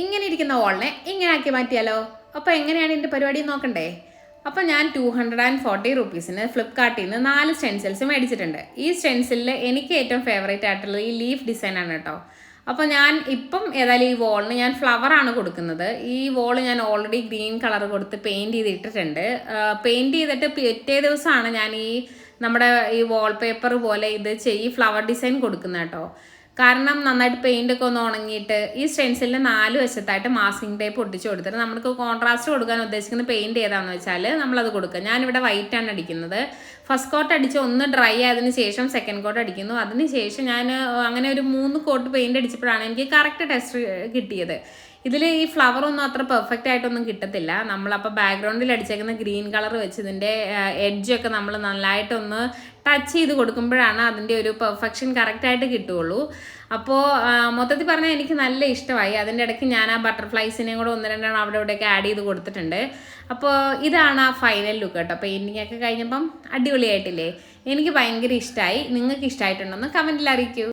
ഇങ്ങനെ ഇരിക്കുന്ന വോളിനെ ഇങ്ങനെ ആക്കി മാറ്റിയാലോ? അപ്പോൾ എങ്ങനെയാണ് ഇതിൻ്റെ പരിപാടി നോക്കണ്ടേ? അപ്പോൾ ഞാൻ 240 റുപ്പീസിന് ഫ്ലിപ്കാർട്ടിൽ നിന്ന് 4 സ്റ്റെൻസിൽസ് മേടിച്ചിട്ടുണ്ട്. ഈ സ്റ്റെൻസിലിൽ എനിക്ക് ഏറ്റവും ഫേവറേറ്റ് ആയിട്ടുള്ളത് ഈ ലീഫ് ഡിസൈനാണ് കേട്ടോ. അപ്പോൾ ഞാൻ ഇപ്പം ഏതായാലും ഈ വോളിന് ഞാൻ ഫ്ലവറാണ് കൊടുക്കുന്നത്. ഈ വോൾ ഞാൻ ഓൾറെഡി ഗ്രീൻ കളർ കൊടുത്ത് പെയിൻറ്റ് ചെയ്തിട്ടിട്ടുണ്ട്. പെയിൻറ്റ് ചെയ്തിട്ട് പിറ്റേ ദിവസമാണ് ഞാൻ നമ്മുടെ ഈ വാൾപേപ്പർ പോലെ ഈ ഫ്ലവർ ഡിസൈൻ കൊടുക്കുന്നത് കേട്ടോ. കാരണം നന്നായിട്ട് പെയിൻ്റൊക്കെ ഒന്ന് ഉണങ്ങിയിട്ട് ഈ സ്റ്റെൻസിലിൻ്റെ 4 വശത്തായിട്ട് മാസ്കിംഗ് ടേപ്പ് ഒട്ടിച്ച് കൊടുത്തിട്ട് നമുക്ക് കോൺട്രാസ്റ്റ് കൊടുക്കാൻ ഉദ്ദേശിക്കുന്ന പെയിൻറ്റ് ഏതാണെന്ന് വെച്ചാൽ നമ്മളത് കൊടുക്കുക. ഞാനിവിടെ വൈറ്റാണ് അടിക്കുന്നത്. ഫസ്റ്റ് കോട്ട് അടിച്ച് ഒന്ന് ഡ്രൈ ആയതിനു ശേഷം സെക്കൻഡ് കോട്ട് അടിക്കുന്നു. അതിന് ശേഷം ഞാൻ അങ്ങനെ ഒരു 3 കോട്ട് പെയിൻറ്റ് അടിച്ചപ്പോഴാണ് എനിക്ക് കറക്റ്റ് ടെസ്റ്റ് കിട്ടിയത്. ഇതിൽ ഈ ഫ്ലവറൊന്നും അത്ര പെർഫെക്റ്റ് ആയിട്ടൊന്നും കിട്ടത്തില്ല. നമ്മളപ്പോൾ ബാക്ക്ഗ്രൗണ്ടിൽ അടിച്ചേക്കുന്ന ഗ്രീൻ കളർ വെച്ച് ഇതിൻ്റെ എഡ്ജൊക്കെ നമ്മൾ നല്ലതായിട്ടൊന്ന് ടച്ച് ചെയ്ത് കൊടുക്കുമ്പോഴാണ് അതിൻ്റെ ഒരു പെർഫെക്ഷൻ കറക്റ്റായിട്ട് കിട്ടുകയുള്ളൂ. അപ്പോൾ മൊത്തത്തിൽ പറഞ്ഞാൽ എനിക്ക് നല്ല ഇഷ്ടമായി. അതിൻ്റെ ഇടയ്ക്ക് ഞാൻ ആ ബട്ടർഫ്ലൈസിനെയും കൂടെ 1-2 അവിടെ ഇവിടെയൊക്കെ ആഡ് ചെയ്ത് കൊടുത്തിട്ടുണ്ട്. അപ്പോൾ ഇതാണ് ആ ഫൈനൽ ലുക്ക് കേട്ടോ. പെയിൻറ്റിംഗ് ഒക്കെ കഴിഞ്ഞപ്പം അടിപൊളിയായിട്ടില്ലേ? എനിക്ക് ഭയങ്കര ഇഷ്ടമായി. നിങ്ങൾക്ക് ഇഷ്ടമായിട്ടുണ്ടെന്ന് കമൻറ്റിൽ അറിയിക്കൂ.